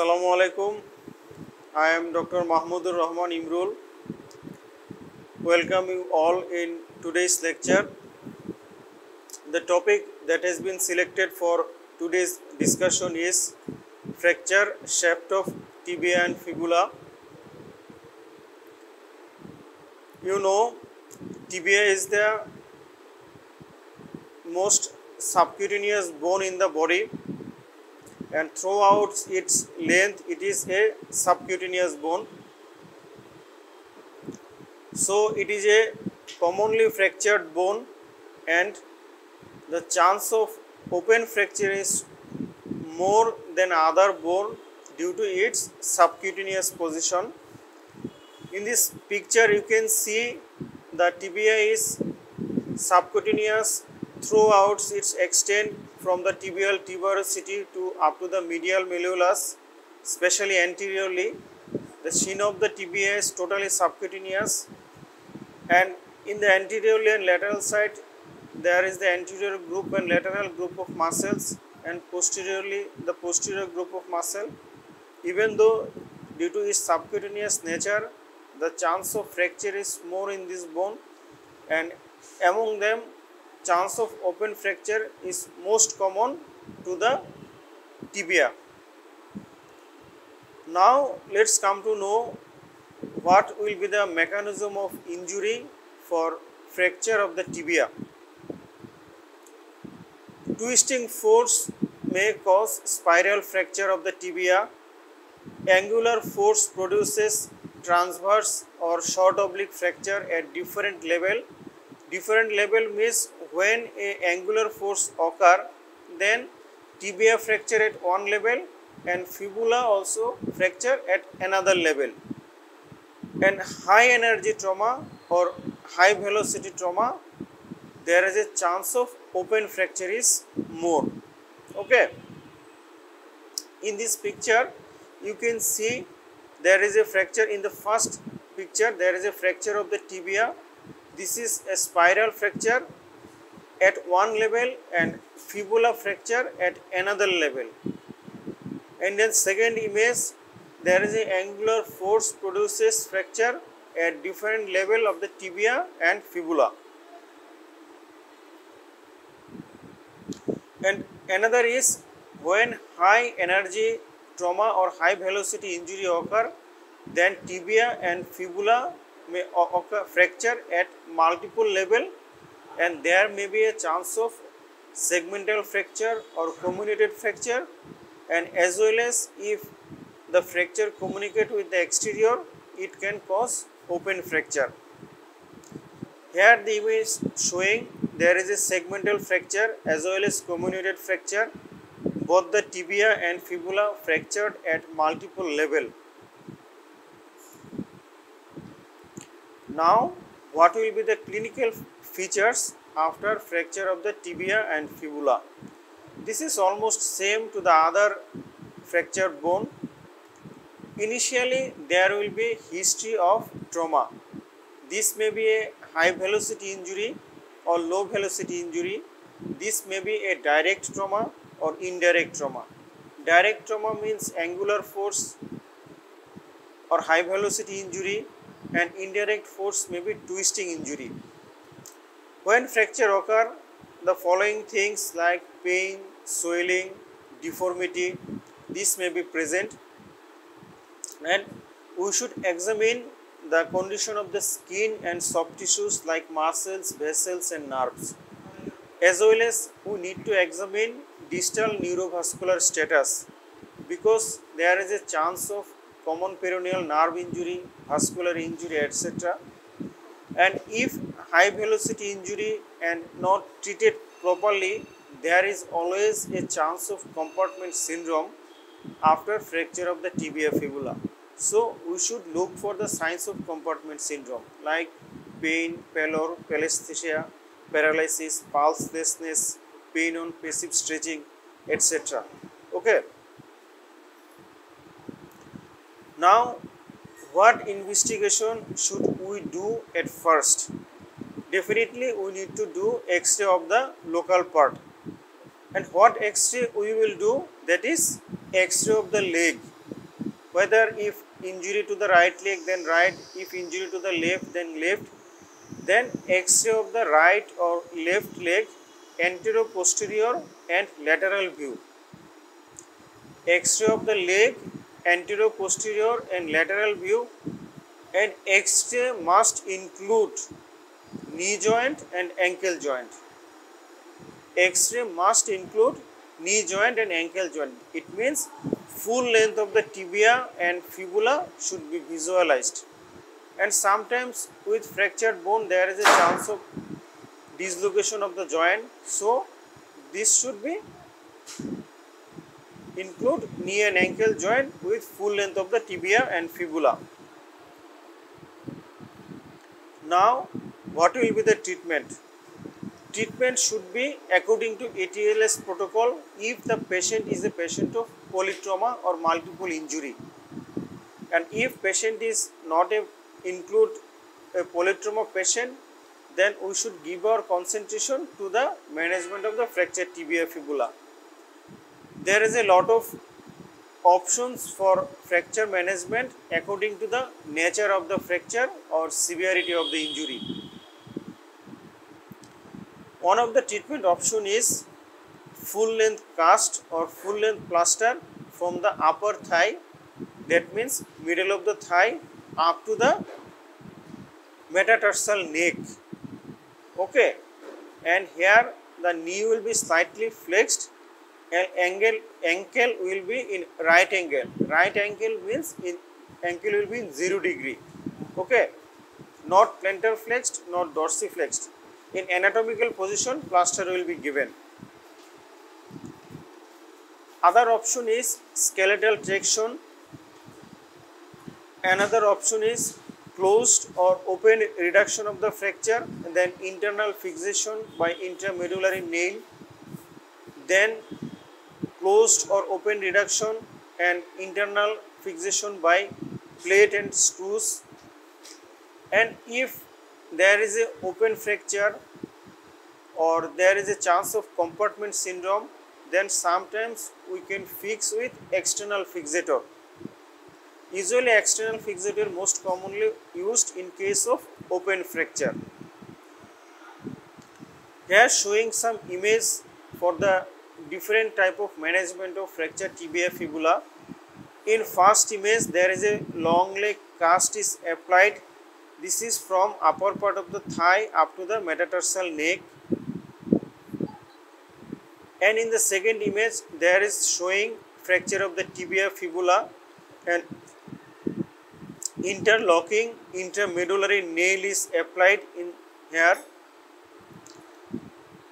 Assalamu alaikum. I am Dr. Mahmudur Rahman Imrul. Welcome you all in today's lecture. The topic that has been selected for today's discussion is fracture shaft of tibia and fibula. You know, tibia is the most subcutaneous bone in the body, and throughout its length it is a subcutaneous bone. So it is a commonly fractured bone, and the chance of open fracture is more than other bone due to its subcutaneous position. In this picture you can see the tibia is subcutaneous throughout its extent from the tibial tuberosity to up to the medial malleolus, especially anteriorly. The shin of the tibia is totally subcutaneous, and in the anteriorly and lateral side there is the anterior group and lateral group of muscles, and posteriorly the posterior group of muscle. Even though due to its subcutaneous nature the chance of fracture is more in this bone, and among them chance of open fracture is most common to the tibia. Now let's come to know what will be the mechanism of injury for fracture of the tibia. Twisting force may cause spiral fracture of the tibia. Angular force produces transverse or short oblique fracture at different level. Different level means when a angular force occur, then tibia fracture at one level and fibula also fracture at another level. And high energy trauma or high velocity trauma, there is a chance of open fracture is more. Okay. In this picture you can see there is a fracture. In the first picture there is a fracture of the tibia. This is a spiral fracture at one level and fibula fracture at another level. And then second image, there is a angular force produces fracture at different level of the tibia and fibula. And another is when high energy trauma or high velocity injury occur, then tibia and fibula may occur fracture at multiple level, and there may be a chance of segmental fracture or comminuted fracture, and as well as if the fracture communicate with the exterior, it can cause open fracture. Here the image showing there is a segmental fracture as well as comminuted fracture. Both the tibia and fibula fractured at multiple level. Now, what will be the clinical features after fracture of the tibia and fibula? This is almost same to the other fractured bone. Initially, there will be history of trauma. This may be a high velocity injury or low velocity injury. This may be a direct trauma or indirect trauma. Direct trauma means angular force or high velocity injury, and indirect force may be twisting injury. When fracture occur, the following things like pain, swelling, deformity, this may be present, and we should examine the condition of the skin and soft tissues like muscles, vessels and nerves. As well as we need to examine distal neurovascular status, because there is a chance of common peroneal nerve injury, vascular injury, etc. And if high velocity injury and not treated properly, there is always a chance of compartment syndrome after fracture of the tibia fibula. So we should look for the signs of compartment syndrome like pain, pallor, paresthesia, paralysis, pulselessness, pain on passive stretching, etc. Okay. Now, what investigation should we do at first? Definitely we need to do X-ray of the local part. And what X-ray we will do? That is X-ray of the leg. whether if injury to the right leg then right, if injury to the left then left. Then X-ray of the right or left leg, anterior-posterior and lateral view. X-ray of the leg, anterior-posterior and lateral view, and X-ray must include knee joint and ankle joint. X-ray must include knee joint and ankle joint. It means full length of the tibia and fibula should be visualized. And sometimes with fractured bone there is a chance of dislocation of the joint. So this should be include knee and ankle joint with full length of the tibia and fibula. Now what will be the treatment? Treatment should be according to ATLS protocol if the patient is a patient of polytrauma or multiple injury. And if patient is not include a polytrauma patient, then we should give our concentration to the management of the fractured tibia fibula. There is a lot of options for fracture management according to the nature of the fracture or severity of the injury. One of the treatment option is full length cast or full length plaster from the upper thigh, that means middle of the thigh up to the metatarsal neck. Okay, and here the knee will be slightly flexed and ankle will be in right angle. Right angle means ankle will be in 0 degree. Okay, not plantar flexed, not dorsiflexed. In anatomical position, plaster will be given. Other option is skeletal traction. Another option is closed or open reduction of the fracture, and then internal fixation by intramedullary nail, then closed or open reduction and internal fixation by plate and screws. And if there is a open fracture or there is a chance of compartment syndrome, then sometimes we can fix with external fixator. Usually external fixator most commonly used in case of open fracture. Here showing some image for the different type of management of fracture tibia fibula. In first image there is a long leg cast is applied. This is from upper part of the thigh up to the metatarsal neck. And in the second image there is showing fracture of the tibia fibula and interlocking intramedullary nail is applied in here.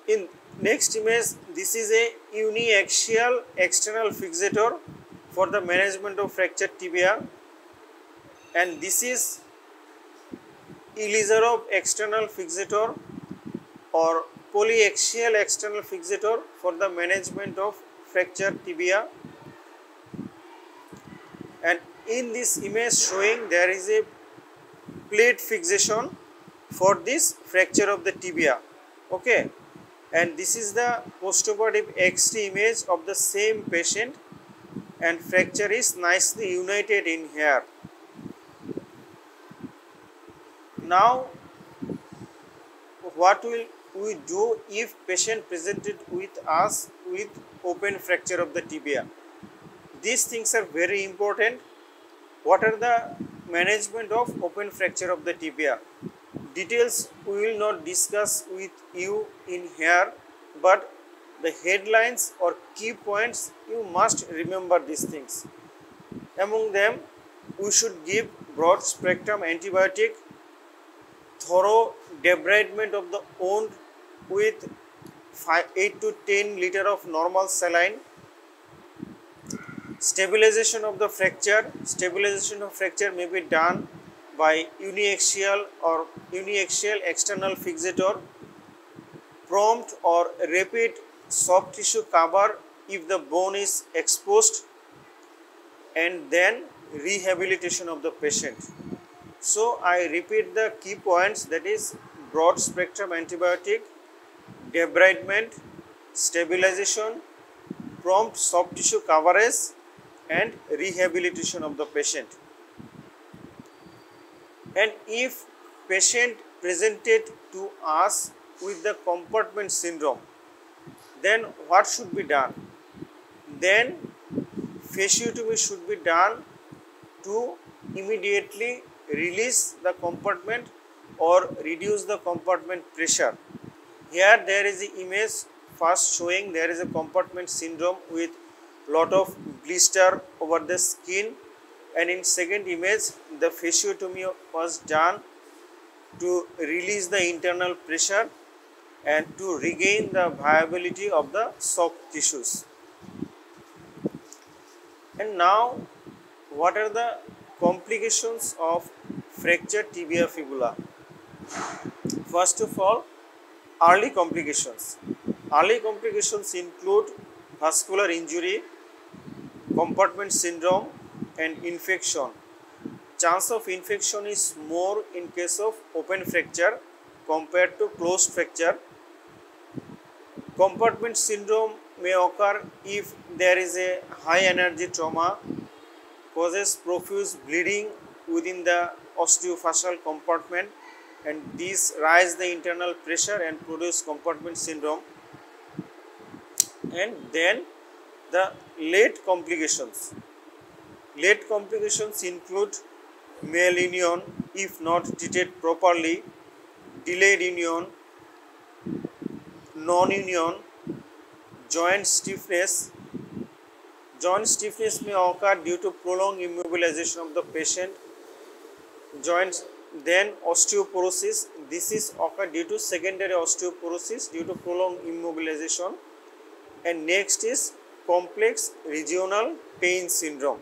In next image, this is a uniaxial external fixator for the management of fractured tibia, and this is Ilizarov external fixator or polyaxial external fixator for the management of fractured tibia. And in this image showing there is a plate fixation for this fracture of the tibia. Okay, and this is the postoperative X-ray image of the same patient, and fracture is nicely united in here. Now what will we do if patient presented with us with open fracture of the tibia? These things are very important. What are the management of open fracture of the tibia? Details we will not discuss with you in here, but the headlines or key points you must remember these things. Among them, we should give broad spectrum antibiotic, thorough debridement of the wound with 8 to 10 liter of normal saline, stabilization of the fracture. Stabilization of fracture may be done by uniaxial or uniaxial external fixator, prompt or rapid soft tissue cover if the bone is exposed, and then rehabilitation of the patient. So I repeat the key points, that is broad spectrum antibiotic, debridement, stabilization, prompt soft tissue coverage, and rehabilitation of the patient. And if patient presented to us with the compartment syndrome, then what should be done? Then fasciotomy should be done to immediately release the compartment or reduce the compartment pressure. Here there is an image first showing there is a compartment syndrome with lot of blister over the skin, and in second image the fasciotomy was done to release the internal pressure and to regain the viability of the soft tissues. And now, what are the complications of fracture tibia fibula? First of all, early complications. Early complications include vascular injury, compartment syndrome, and infection. Chance of infection is more in case of open fracture compared to closed fracture. Compartment syndrome may occur if there is a high energy trauma, causes profuse bleeding within the osteofascial compartment, and these rise the internal pressure and produce compartment syndrome. And then the late complications. Late complications include malunion if not treated properly, delayed union, non-union, joint stiffness. Joint stiffness may occur due to prolonged immobilization of the patient. Then osteoporosis. This is occur due to secondary osteoporosis due to prolonged immobilization. And next is complex regional pain syndrome.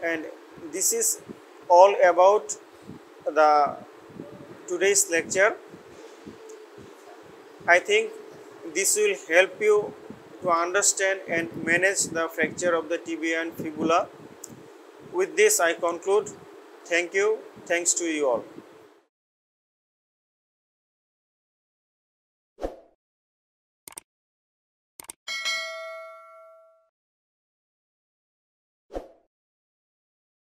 And this is all about the today's lecture. I think this will help you to understand and manage the fracture of the tibia and fibula. With this I conclude. Thank you. Thanks to you all.